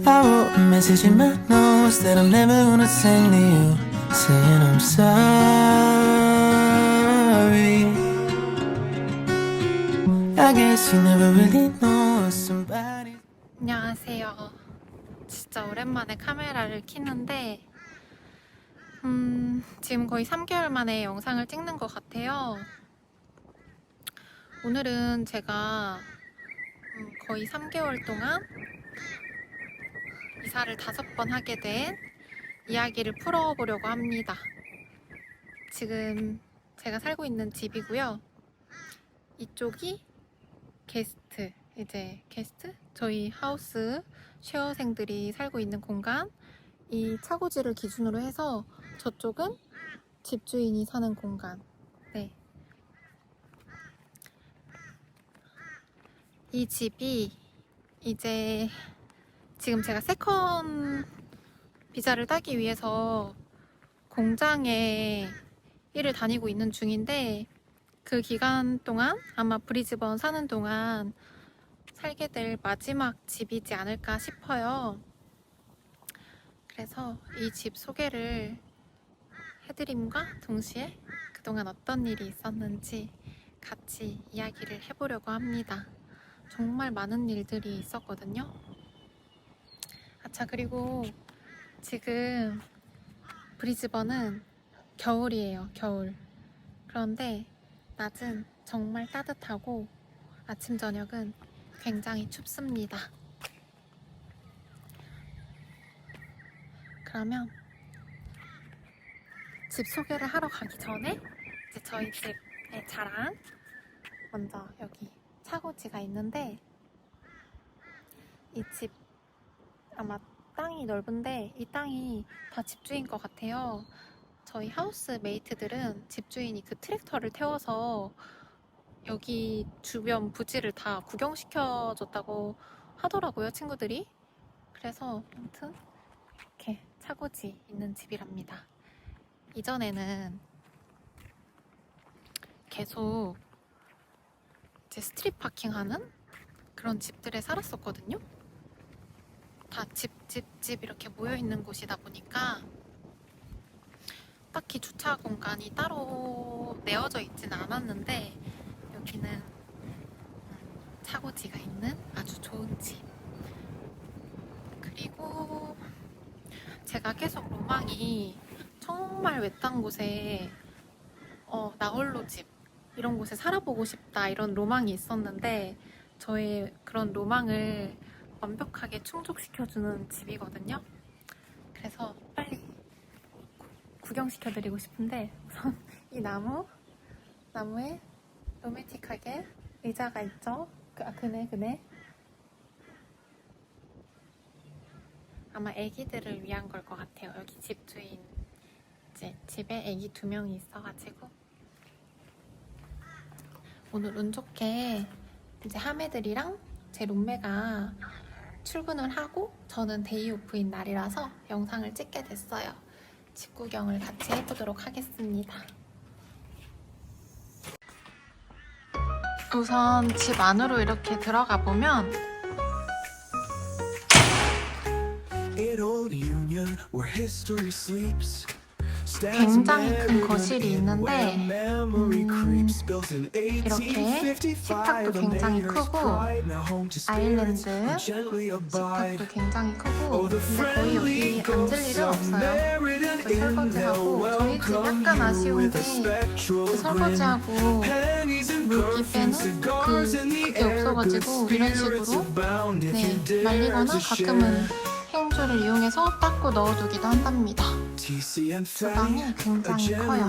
I wrote a message in my notes that I'm never gonna send to you, saying I'm sorry. I guess you never really know somebody. 안녕하세요. 진짜 오랜만에 카메라를 켜는데 지금 거의 3개월 만에 영상을 찍는 것 같아요. 오늘은 제가 거의 3개월 동안 이사를 5번 하게 된 이야기를 풀어보려고 합니다. 지금 제가 살고 있는 집이고요. 이쪽이 게스트, 저희 하우스 쉐어생들이 살고 있는 공간, 이 차고지를 기준으로 해서 저쪽은 집주인이 사는 공간. 네. 이 집이 이제 지금 제가 세컨 비자를 따기 위해서 공장에 일을 다니고 있는 중인데, 그 기간 동안 아마 브리즈번 사는 동안 살게 될 마지막 집이지 않을까 싶어요. 그래서 이 집 소개를 해드림과 동시에 그동안 어떤 일이 있었는지 같이 이야기를 해보려고 합니다. 정말 많은 일들이 있었거든요. 아차, 그리고 지금 브리즈번은 겨울이에요. 겨울. 그런데 낮은 정말 따뜻하고 아침 저녁은 굉장히 춥습니다. 그러면 집 소개를 하러 가기 전에 이제 저희 집의 자랑, 먼저 여기 차고지가 있는데, 이 집 아마 땅이 넓은데 이 땅이 다 집주인 것 같아요. 저희 하우스 메이트들은 집주인이 그 트랙터를 태워서 여기 주변 부지를 다 구경시켜줬다고 하더라고요, 친구들이. 그래서 아무튼 이렇게 차고지 있는 집이랍니다. 이전에는 계속 이제 스트릿 파킹하는 그런 집들에 살았었거든요. 다 집 이렇게 모여있는 곳이다 보니까 딱히 주차 공간이 따로 내어져 있지는 않았는데, 여기는 차고지가 있는 아주 좋은 집. 그리고 제가 계속 로망이 정말 외딴 곳에 나홀로 집 이런 곳에 살아보고 싶다, 이런 로망이 있었는데, 저의 그런 로망을 완벽하게 충족시켜주는 집이거든요. 그래서 빨리 구경시켜드리고 싶은데, 우선 이 나무에 로맨틱하게 의자가 있죠. 그네. 아마 애기들을 위한 걸 것 같아요. 여기 집주인 이제 집에 애기 2명이 있어가지고. 오늘 운 좋게 이제 하매들이랑 제 룸메가 출근을 하고 저는 데이 오프인 날이라서 영상을 찍게 됐어요. 집 구경을 같이 해보도록 하겠습니다. 우선 집 안으로 이렇게 들어가 보면 굉장히 큰 거실이 있는데, 이렇게 식탁도 굉장히 크고, 아일랜드 식탁도 굉장히 크고, 근데 거의 여기 앉을 일은 없어요. 거의 설거지하고, 저희 집 약간 아쉬운 게 그 설거지하고 물기 빼는 그게 없어가지고 이런 식으로 말리거나 가끔은 행주를 이용해서 닦고 넣어두기도 한답니다. 주방이 굉장히 커요.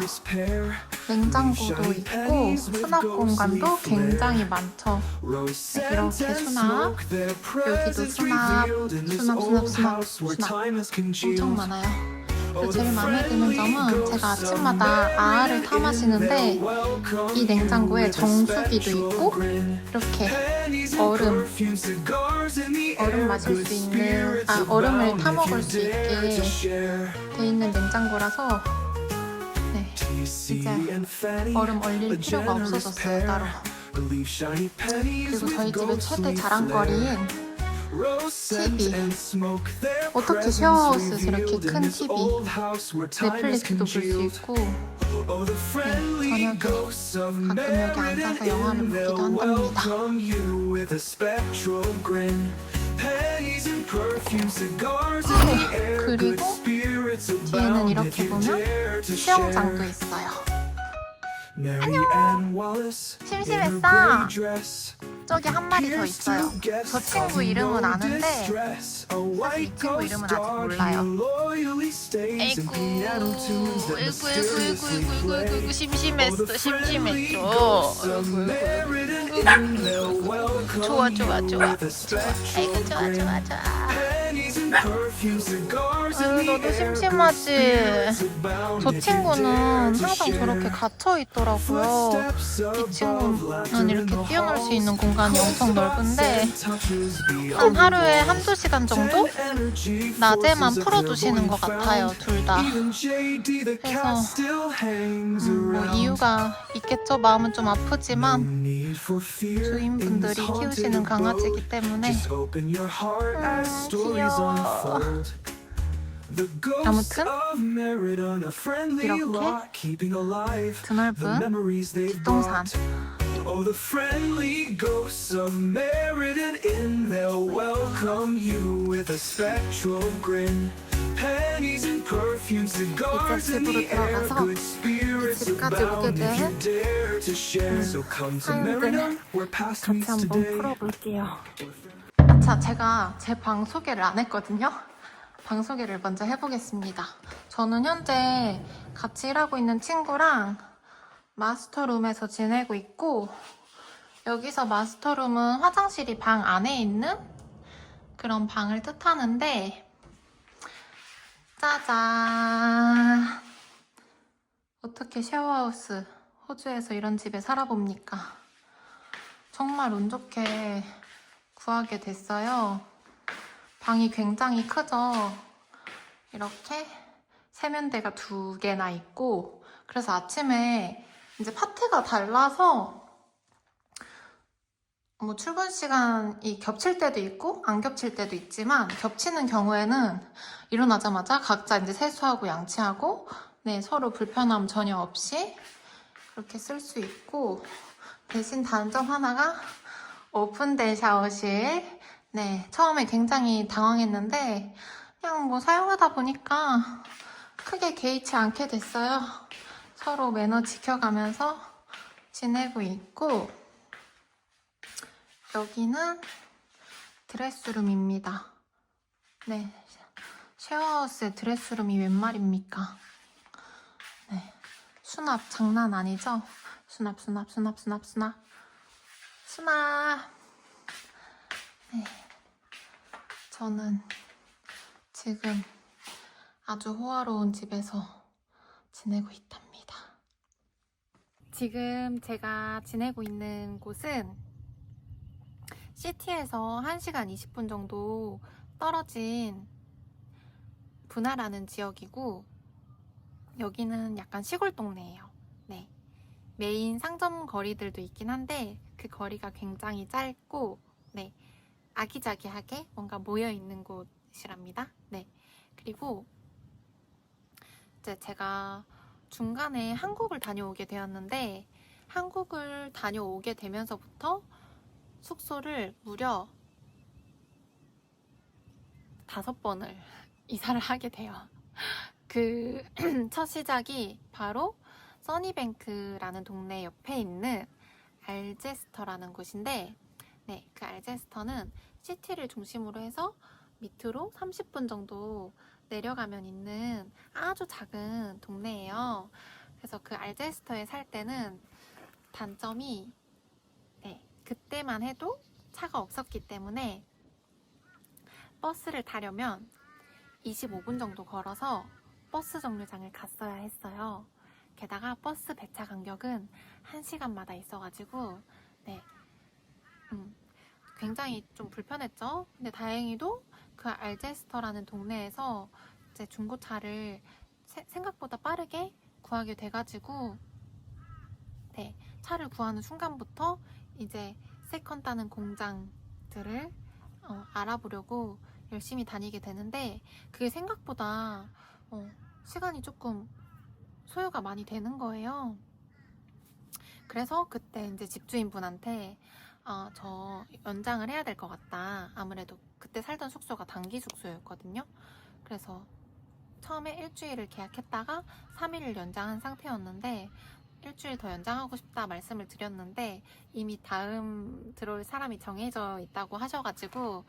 냉장고도 있고 수납 공간도 굉장히 많죠. 이렇게 수납, 여기도 수납 엄청 많아요. 그리고 제일 마음에 드는 점은 제가 아침마다 아아를 타 마시는데, 이 냉장고에 정수기도 있고 이렇게 얼음 마실 수 있는, 얼음을 타 먹을 수 있게 돼 있는 냉장고라서 이제 얼음 얼릴 필요가 없어졌어요, 따로. Believe shiny pennies 그리고 저희 with 집의 최대 ghostly 자랑거리인 flair. Rose scent TV. and smoke, their 어떻게 presence 쉐어하우스 저렇게 revealed in 큰 this TV, old house where time has 넷플릭스도 볼 수 congealed. 있고, Oh, the friendly 저녁에 ghosts of 가끔 여기 Meriden 앉아서 영화를 Inn, they'll 보기도 한답니다. welcome you with a spectral grin. Pennies and perfume, cigars in the air, good 그리고 spirits 뒤에는 abound if 이렇게 you 보면 dare to 수영장도 share. 있어요. Mary Ann Wallace in her 심심했어. gray dress. 저기 한 마리 더 있어요. 저 친구 이름은 아는데 사실 이 친구 이름은 아직 몰라요. 에이구, 에이구, 심심했어, 심심했죠. 좋아, 좋아, 좋아. 에이구, 좋아, 좋아, 좋아. 아유, 너도 심심하지? 저 친구는 항상 저렇게 갇혀 있더라고요. 이 친구는 이렇게 뛰어놀 수 있는 공간이 엄청 넓은데 한 하루에 한두 시간 정도 낮에만 풀어두시는 것 같아요, 둘 다. 그래서 뭐 이유가 있겠죠. 마음은 좀 아프지만 주인분들이 키우시는 강아지이기 때문에 귀여워. 아무튼 이렇게 드넓은 뒷동산. Oh, the friendly ghosts of Meriden Inn, they'll welcome you with a spectral grin. Pennies and perfume, cigars in the air, good spirits abound if you dare to share. So come to Meriden, where past 같이 meets 한번 today. 풀어볼게요. 자, 제가 제 방 소개를 안 했거든요. 방 소개를 먼저 해보겠습니다. 저는 현재 같이 일하고 있는 친구랑 마스터룸에서 지내고 있고, 여기서 마스터룸은 화장실이 방 안에 있는 그런 방을 뜻하는데, 짜잔! 어떻게 쉐어하우스 호주에서 이런 집에 살아봅니까? 정말 운 좋게 구하게 됐어요. 방이 굉장히 크죠? 이렇게 세면대가 2개나 있고, 그래서 아침에 이제 파트가 달라서 뭐 출근 시간이 겹칠 때도 있고 안 겹칠 때도 있지만, 겹치는 경우에는 일어나자마자 각자 이제 세수하고 양치하고 네, 서로 불편함 전혀 없이 그렇게 쓸 수 있고, 대신 단점 하나가 오픈된 샤워실. 네, 처음에 굉장히 당황했는데 그냥 뭐 사용하다 보니까 크게 개의치 않게 됐어요. 서로 매너 지켜가면서 지내고 있고, 여기는 드레스룸입니다. 네, 쉐어하우스에 드레스룸이 웬 말입니까? 네, 수납 장난 아니죠? 수납. 네, 저는 지금 아주 호화로운 집에서 지내고 있답니다. 지금 제가 지내고 있는 곳은 시티에서 1시간 20분 정도 떨어진 부나라는 지역이고, 여기는 약간 시골 동네예요. 네, 메인 상점 거리들도 있긴 한데 그 거리가 굉장히 짧고, 네, 아기자기하게 뭔가 모여있는 곳이랍니다. 네, 그리고 이제 제가 중간에 한국을 다녀오게 되었는데, 한국을 다녀오게 되면서부터 숙소를 무려 5번을 이사를 하게 돼요. 그 첫 시작이 바로 써니뱅크라는 동네 옆에 있는 알제스터라는 곳인데, 네, 그 알제스터는 시티를 중심으로 해서 밑으로 30분 정도 내려가면 있는 아주 작은 동네예요. 그래서 그 알제스터에 살 때는 단점이, 네, 그때만 해도 차가 없었기 때문에 버스를 타려면 25분 정도 걸어서 버스 정류장을 갔어야 했어요. 게다가 버스 배차 간격은 1시간마다 있어가지고, 네, 굉장히 좀 불편했죠. 근데 다행히도 그 알제스터라는 동네에서 이제 중고차를 생각보다 빠르게 구하게 돼가지고, 네, 차를 구하는 순간부터 이제 세컨 따는 공장들을 알아보려고 열심히 다니게 되는데 그게 생각보다 시간이 조금 소요가 많이 되는 거예요. 그래서 그때 이제 집주인분한테 저 연장을 해야 될 것 같다. 아무래도 그때 살던 숙소가 단기 숙소였거든요. 그래서 처음에 일주일을 계약했다가 3일을 연장한 상태였는데 일주일 더 연장하고 싶다 말씀을 드렸는데 이미 다음 들어올 사람이 정해져 있다고 하셔가지고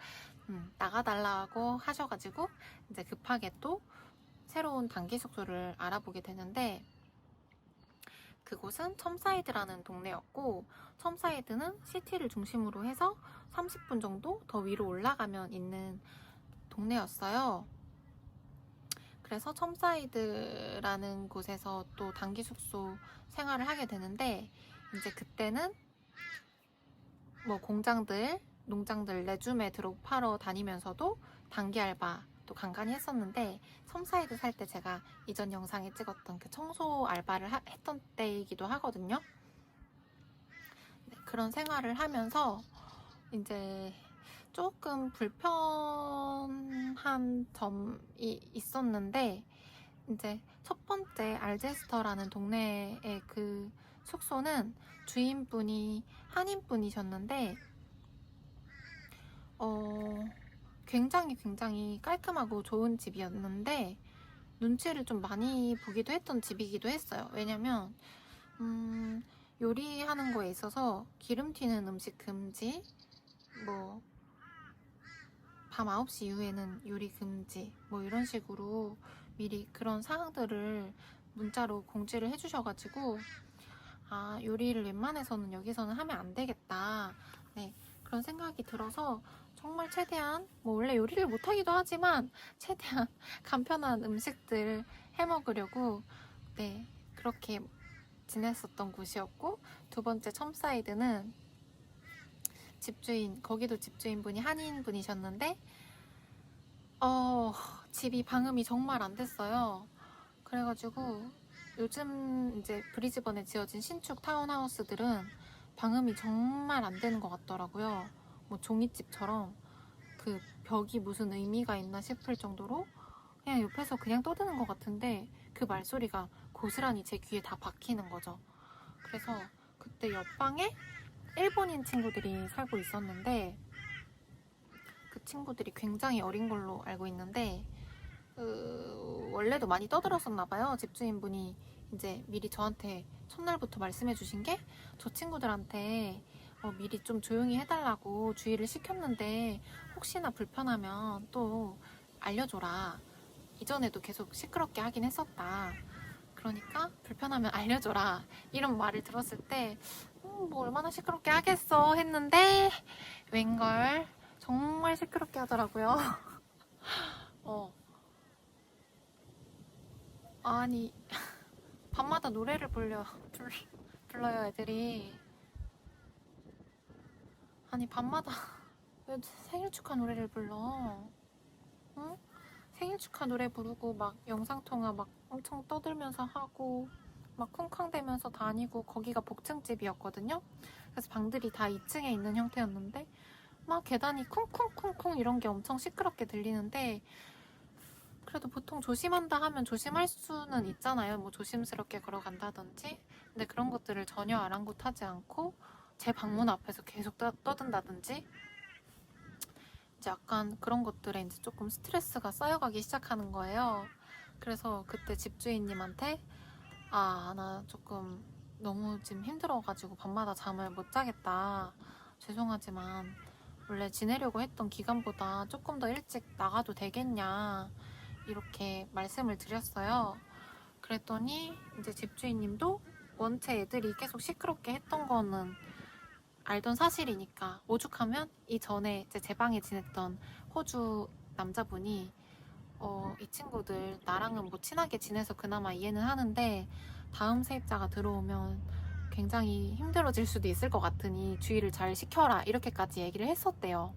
나가달라고 하셔가지고 이제 급하게 또 새로운 단기 숙소를 알아보게 되는데 그곳은 첨사이드라는 동네였고 첨사이드는 시티를 중심으로 해서 30분 정도 더 위로 올라가면 있는 동네였어요. 그래서 첨사이드라는 곳에서 또 단기 숙소 생활을 하게 되는데 이제 그때는 뭐 공장들, 농장들 내주매 드롭하러 다니면서도 단기 알바도 간간히 했었는데 첨사이드 살 때 제가 이전 영상에 찍었던 그 청소 알바를 했던 때이기도 하거든요. 네, 그런 생활을 하면서 이제 조금 불편한 점이 있었는데 이제 첫 번째 알제스터라는 동네의 그 숙소는 주인분이 한인분이셨는데 굉장히 깔끔하고 좋은 집이었는데 눈치를 좀 많이 보기도 했던 집이기도 했어요. 왜냐면 요리하는 거에 있어서 기름 튀는 음식 금지, 뭐 밤 9시 이후에는 요리 금지 뭐 이런 식으로 미리 그런 사항들을 문자로 공지를 해주셔가지고 요리를 웬만해서는 여기서는 하면 안 되겠다. 네, 그런 생각이 들어서 정말 최대한 뭐 원래 요리를 못하기도 하지만 최대한 간편한 음식들 해먹으려고 네 그렇게 지냈었던 곳이었고 두 번째 첨사이드는 거기도 집주인분이 한인분이셨는데 집이 방음이 정말 안 됐어요. 그래가지고 요즘 이제 브리즈번에 지어진 신축 타운하우스들은 방음이 정말 안 되는 것 같더라고요. 뭐 종이집처럼 그 벽이 무슨 의미가 있나 싶을 정도로 그냥 옆에서 그냥 떠드는 것 같은데 그 말소리가 고스란히 제 귀에 다 박히는 거죠. 그래서 그때 옆방에 일본인 친구들이 살고 있었는데 그 친구들이 굉장히 어린 걸로 알고 있는데 원래도 많이 떠들었었나 봐요. 집주인분이 이제 미리 저한테 첫날부터 말씀해 주신 게 저 친구들한테 미리 좀 조용히 해달라고 주의를 시켰는데 혹시나 불편하면 또 알려줘라. 이전에도 계속 시끄럽게 하긴 했었다. 그러니까 불편하면 알려줘라. 이런 말을 들었을 때 뭐 얼마나 시끄럽게 하겠어 했는데 웬걸 정말 시끄럽게 하더라고요. 아니 밤마다 노래를 불러요 애들이. 아니 밤마다 왜 생일 축하 노래를 불러? 응? 생일 축하 노래 부르고 막 영상통화 막 엄청 떠들면서 하고 막 쿵쾅대면서 다니고 거기가 복층집이었거든요. 그래서 방들이 다 2층에 있는 형태였는데 막 계단이 쿵쿵쿵쿵 이런 게 엄청 시끄럽게 들리는데 그래도 보통 조심한다 하면 조심할 수는 있잖아요. 뭐 조심스럽게 걸어간다든지. 근데 그런 것들을 전혀 아랑곳하지 않고 제 방문 앞에서 계속 떠든다든지 이제 약간 그런 것들에 이제 조금 스트레스가 쌓여가기 시작하는 거예요. 그래서 그때 집주인님한테 나 조금 너무 지금 힘들어가지고 밤마다 잠을 못 자겠다. 죄송하지만 원래 지내려고 했던 기간보다 조금 더 일찍 나가도 되겠냐 이렇게 말씀을 드렸어요. 그랬더니 이제 집주인님도 원체 애들이 계속 시끄럽게 했던 거는 알던 사실이니까 오죽하면 이전에 제 방에 지냈던 호주 남자분이 이 친구들 나랑은 뭐 친하게 지내서 그나마 이해는 하는데 다음 세입자가 들어오면 굉장히 힘들어질 수도 있을 것 같으니 주의를 잘 시켜라 이렇게까지 얘기를 했었대요.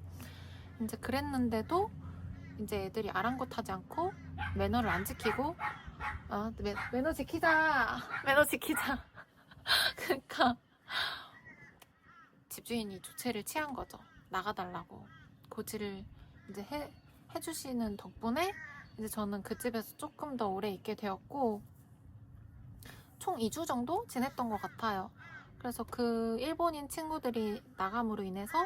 이제 그랬는데도 이제 애들이 아랑곳하지 않고 매너를 안 지키고 매너 지키자 그러니까 집주인이 조치를 취한 거죠. 나가달라고. 고지를 이제 해주시는 덕분에 이제 저는 그 집에서 조금 더 오래 있게 되었고, 총 2주 정도 지냈던 것 같아요. 그래서 그 일본인 친구들이 나감으로 인해서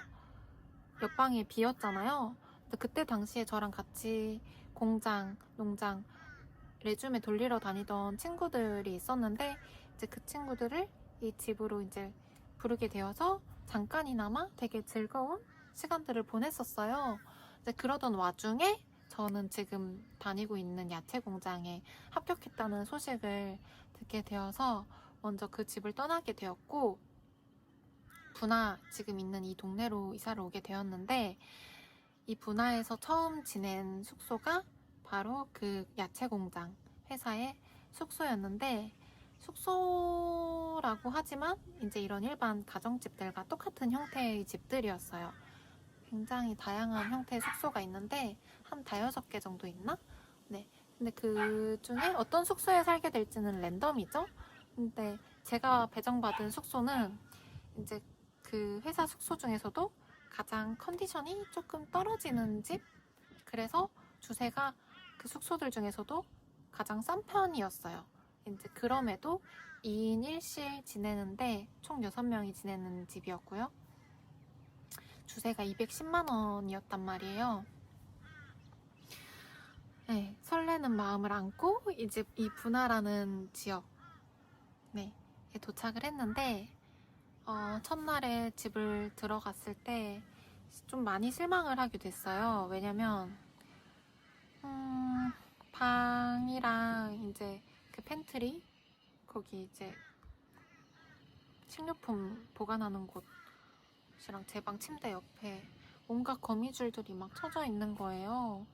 옆방이 비었잖아요. 근데 그때 당시에 저랑 같이 공장, 농장, 레주메 돌리러 다니던 친구들이 있었는데, 이제 그 친구들을 이 집으로 이제 부르게 되어서 잠깐이나마 되게 즐거운 시간들을 보냈었어요. 이제 그러던 와중에 저는 지금 다니고 있는 야채 공장에 합격했다는 소식을 듣게 되어서 먼저 그 집을 떠나게 되었고, 분화 지금 있는 이 동네로 이사를 오게 되었는데, 이 분화에서 처음 지낸 숙소가 바로 그 야채 공장 회사의 숙소였는데, 숙소라고 하지만 이제 이런 일반 가정집들과 똑같은 형태의 집들이었어요. 굉장히 다양한 형태의 숙소가 있는데 한 5-6개 정도 있나? 네. 근데 그 중에 어떤 숙소에 살게 될지는 랜덤이죠. 근데 제가 배정받은 숙소는 이제 그 회사 숙소 중에서도 가장 컨디션이 조금 떨어지는 집? 그래서 주세가 그 숙소들 중에서도 가장 싼 편이었어요. 이제 그럼에도 2인 1실 지내는데 총 6명이 지내는 집이었고요. 주세가 210만 원이었단 말이에요. 네, 설레는 마음을 안고 이제 이 분화라는 지역 에 도착을 했는데, 첫날에 집을 들어갔을 때 좀 많이 실망을 하게 됐어요. 왜냐면 방이랑 이제 그 팬트리, 거기 이제 식료품 보관하는 곳이랑 제 방 침대 옆에 온갖 거미줄들이 막 쳐져 있는 거예요.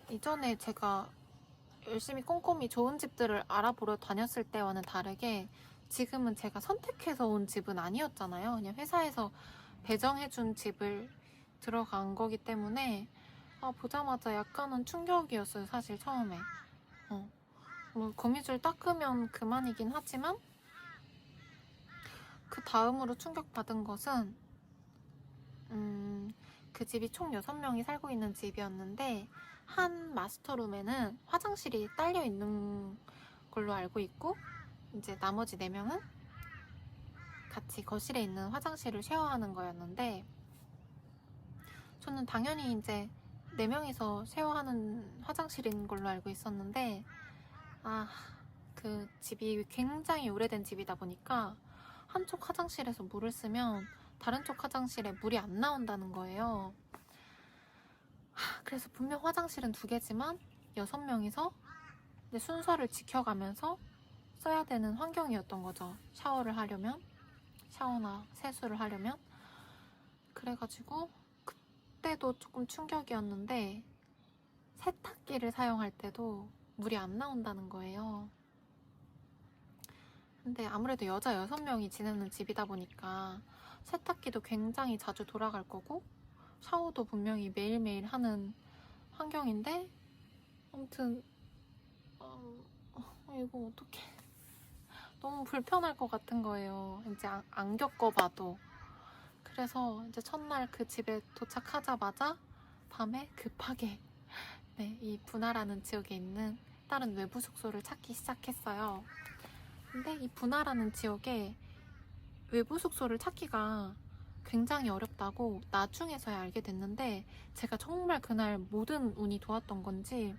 이전에 제가 열심히 꼼꼼히 좋은 집들을 알아보러 다녔을 때와는 다르게 지금은 제가 선택해서 온 집은 아니었잖아요. 그냥 회사에서 배정해준 집을 들어간 거기 때문에 보자마자 약간은 충격이었어요. 사실 처음에. 뭐 거미줄 닦으면 그만이긴 하지만 그 다음으로 충격받은 것은 그 집이 총 6명이 살고 있는 집이었는데, 한 마스터룸에는 화장실이 딸려 있는 걸로 알고 있고, 이제 나머지 4명은 같이 거실에 있는 화장실을 쉐어하는 거였는데, 저는 당연히 이제 4명이서 쉐어하는 화장실인 걸로 알고 있었는데, 그 집이 굉장히 오래된 집이다 보니까 한쪽 화장실에서 물을 쓰면 다른 쪽 화장실에 물이 안 나온다는 거예요. 그래서 분명 화장실은 2개지만 6명이서 순서를 지켜가면서 써야 되는 환경이었던 거죠. 샤워를 하려면, 샤워나 세수를 하려면. 그래가지고 그때도 조금 충격이었는데, 세탁기를 사용할 때도 물이 안 나온다는 거예요. 근데 아무래도 여자 6명이 지내는 집이다 보니까 세탁기도 굉장히 자주 돌아갈 거고, 샤워도 분명히 매일매일 하는 환경인데, 아무튼 이거 어떡해. 너무 불편할 것 같은 거예요. 이제 안 겪어봐도. 그래서 이제 첫날 그 집에 도착하자마자 밤에 급하게 이 분화라는 지역에 있는 다른 외부 숙소를 찾기 시작했어요. 근데 이 분화라는 지역에 외부 숙소를 찾기가 굉장히 어렵다고 나중에서야 알게 됐는데, 제가 정말 그날 모든 운이 좋았던 건지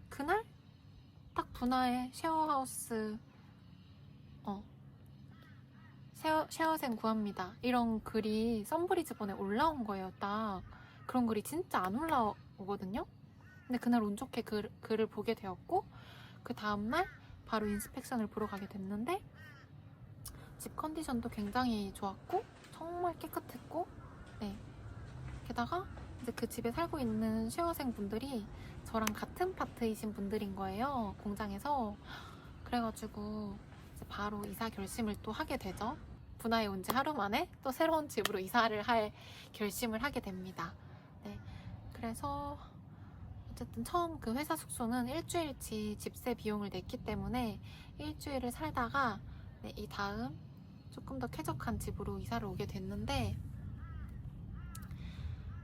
그날 딱 분화에 쉐어하우스 쉐어생 구합니다 이런 글이 썬브리즈번에 올라온 거예요. 딱 그런 글이 진짜 안 올라오거든요. 근데 그날 운 좋게 글을 보게 되었고, 그 다음날 바로 인스펙션을 보러 가게 됐는데, 집 컨디션도 굉장히 좋았고 정말 깨끗했고, 게다가 이제 그 집에 살고 있는 쉐어생 분들이 저랑 같은 파트이신 분들인 거예요, 공장에서. 그래가지고 이제 바로 이사 결심을 또 하게 되죠. 분화에 온 지 하루 만에 또 새로운 집으로 이사를 할 결심을 하게 됩니다. 그래서 어쨌든 처음 그 회사 숙소는 일주일치 집세 비용을 냈기 때문에 일주일을 살다가 이 다음 조금 더 쾌적한 집으로 이사를 오게 됐는데,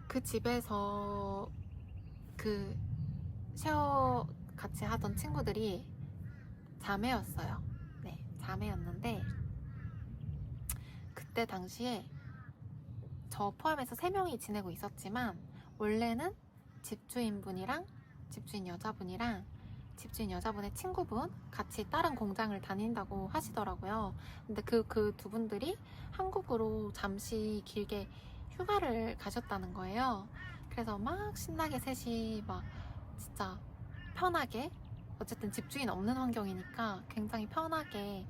그 집에서 그 쉐어 같이 하던 친구들이 자매였어요. 네, 자매였는데 그때 당시에 저 포함해서 3명이 지내고 있었지만, 원래는 집주인분이랑 집주인 여자분이랑 집주인 여자분의 친구분 같이 다른 공장을 다닌다고 하시더라고요. 근데 그 두 분들이 한국으로 잠시 길게 휴가를 가셨다는 거예요. 그래서 막 신나게 셋이 막 진짜 편하게, 어쨌든 집주인 없는 환경이니까 굉장히 편하게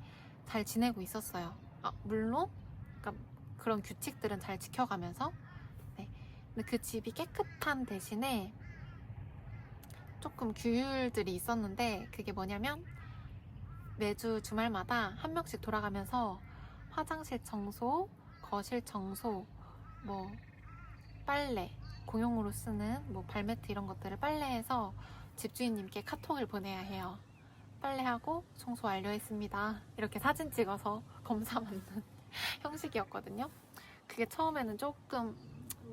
잘 지내고 있었어요. 물론 그러니까 그런 규칙들은 잘 지켜가면서. 네. 근데 그 집이 깨끗한 대신에 조금 규율들이 있었는데, 그게 뭐냐면 매주 주말마다 한 명씩 돌아가면서 화장실 청소, 거실 청소, 뭐 빨래, 공용으로 쓰는 뭐 발매트 이런 것들을 빨래해서 집주인님께 카톡을 보내야 해요. 빨래하고 청소 완료했습니다. 이렇게 사진 찍어서 검사 받는 형식이었거든요. 그게 처음에는 조금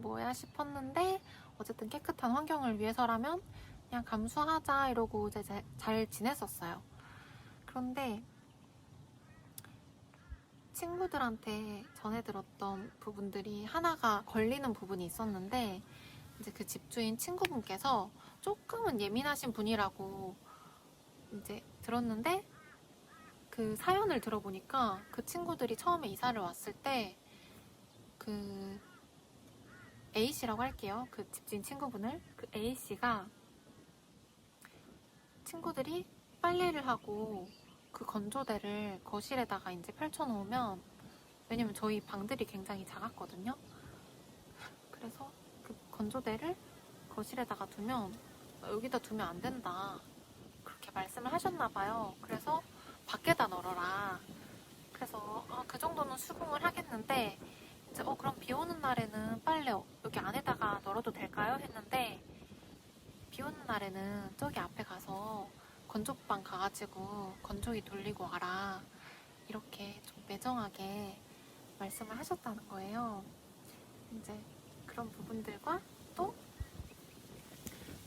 뭐야 싶었는데, 어쨌든 깨끗한 환경을 위해서라면 그냥 감수하자 이러고 이제 잘 지냈었어요. 그런데 친구들한테 전해 들었던 부분들이 하나가 걸리는 부분이 있었는데, 이제 그 집주인 친구분께서 조금은 예민하신 분이라고 이제 들었는데, 그 사연을 들어보니까 그 친구들이 처음에 이사를 왔을 때 그 A씨라고 할게요. 그 집주인 친구분을. 그 A씨가 친구들이 빨래를 하고 그 건조대를 거실에다가 이제 펼쳐놓으면, 왜냐면 저희 방들이 굉장히 작았거든요. 그래서 그 건조대를 거실에다가 두면 여기다 두면 안 된다, 그렇게 말씀을 하셨나봐요. 그래서 밖에다 널어라. 그래서 그 정도는 수긍을 하겠는데, 이제 그럼 비 오는 날에는 빨래 여기 안에다가 널어도 될까요? 했는데, 비 오는 날에는 저기 앞에 가서 건조방 가가지고 건조기 돌리고 와라, 이렇게 좀 매정하게 말씀을 하셨다는 거예요. 이제 그런 부분들과, 또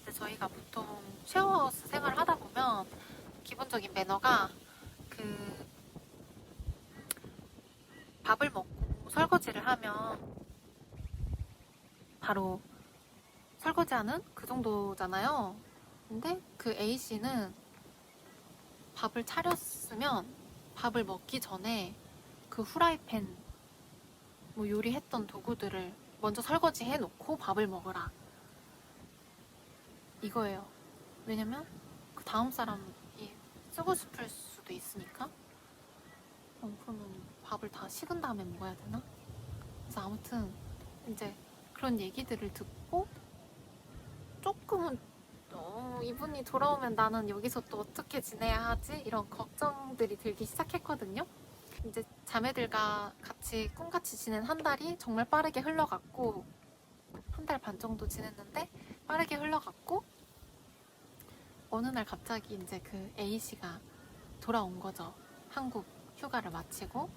이제 저희가 보통 쉐어하우스 생활을 하다 보면 기본적인 매너가, 그 밥을 먹고 설거지를 하면 바로 설거지하는 그 정도잖아요. 근데 그 A씨는 밥을 차렸으면 밥을 먹기 전에 그 후라이팬, 뭐 요리했던 도구들을 먼저 설거지해 놓고 밥을 먹으라, 이거예요. 왜냐면 그 다음 사람이 쓰고 싶을 수도 있으니까. 그러면 밥을 다 식은 다음에 먹어야 되나? 그래서 아무튼 이제 그런 얘기들을 듣고 조금은 이분이 돌아오면 나는 여기서 또 어떻게 지내야 하지? 이런 걱정들이 들기 시작했거든요. 이제 자매들과 같이 꿈같이 지낸 한 달이 정말 빠르게 흘러갔고, 한 달 반 정도 지냈는데 빠르게 흘러갔고, 어느 날 갑자기 이제 그 A씨가 돌아온 거죠. 한국 휴가를 마치고.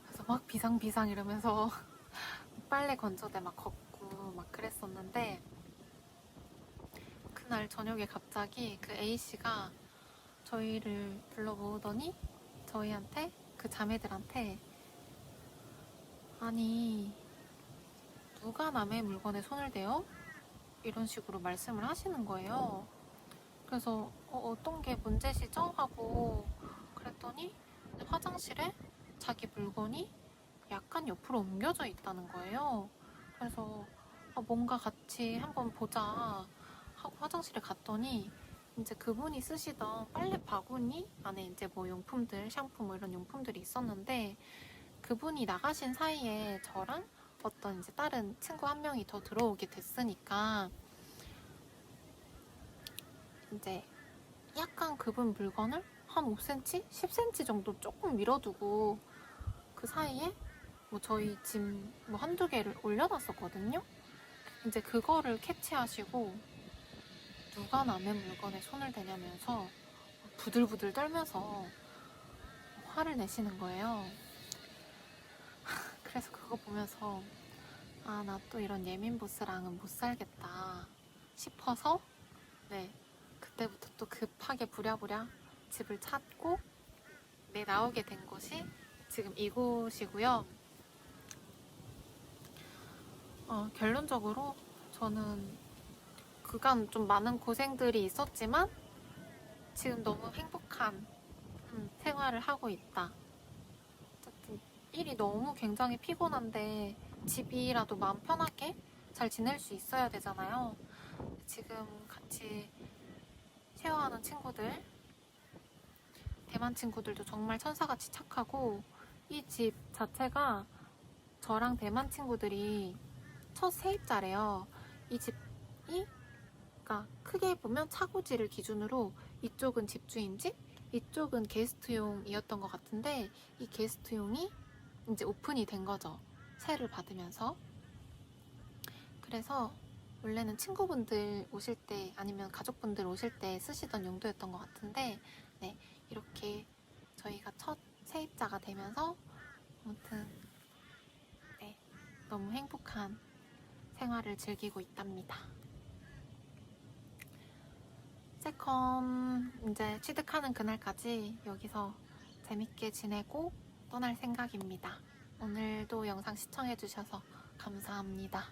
그래서 막 비상비상 이러면서 빨래 건조대 막 걷고 막 그랬었는데, 그날 저녁에 갑자기 그 A씨가 저희를 불러 모으더니 저희한테, 그 자매들한테, 아니 누가 남의 물건에 손을 대요? 이런 식으로 말씀을 하시는 거예요. 그래서 어떤 게 문제시죠? 하고 그랬더니 화장실에 자기 물건이 약간 옆으로 옮겨져 있다는 거예요. 그래서 뭔가 같이 한번 보자 하고 화장실에 갔더니, 이제 그분이 쓰시던 빨래 바구니 안에 이제 뭐 용품들, 샴푸 뭐 이런 용품들이 있었는데, 그분이 나가신 사이에 저랑 어떤 이제 다른 친구 한 명이 더 들어오게 됐으니까, 이제 약간 그분 물건을 한 5cm? 10cm 정도 조금 밀어두고 그 사이에 뭐 저희 짐 뭐 한두 개를 올려놨었거든요. 이제 그거를 캐치하시고 누가 남의 물건에 손을 대냐면서 부들부들 떨면서 화를 내시는 거예요. 그래서 그거 보면서 아, 나 또 이런 예민 보스랑은 못 살겠다 싶어서 네, 그때부터 또 급하게 부랴부랴 집을 찾고 네, 나오게 된 곳이 지금 이곳이고요. 결론적으로 저는 그간 좀 많은 고생들이 있었지만 지금 너무 행복한 생활을 하고 있다. 어쨌든 일이 너무 굉장히 피곤한데 집이라도 마음 편하게 잘 지낼 수 있어야 되잖아요. 지금 같이 쉐어하는 친구들, 대만 친구들도 정말 천사같이 착하고 이 집 자체가 저랑 대만 친구들이 첫 세입자래요. 이 집이 그러니까 크게 보면 차고지를 기준으로 이쪽은 집주인집, 이쪽은 게스트용이었던 것 같은데 이 게스트용이 이제 오픈이 된 거죠. 세를 받으면서. 그래서 원래는 친구분들 오실 때 아니면 가족분들 오실 때 쓰시던 용도였던 것 같은데 네, 이렇게 저희가 첫 세입자가 되면서 아무튼 네, 너무 행복한 생활을 즐기고 있답니다. 세컨 이제 취득하는 그날까지 여기서 재밌게 지내고 떠날 생각입니다. 오늘도 영상 시청해주셔서 감사합니다.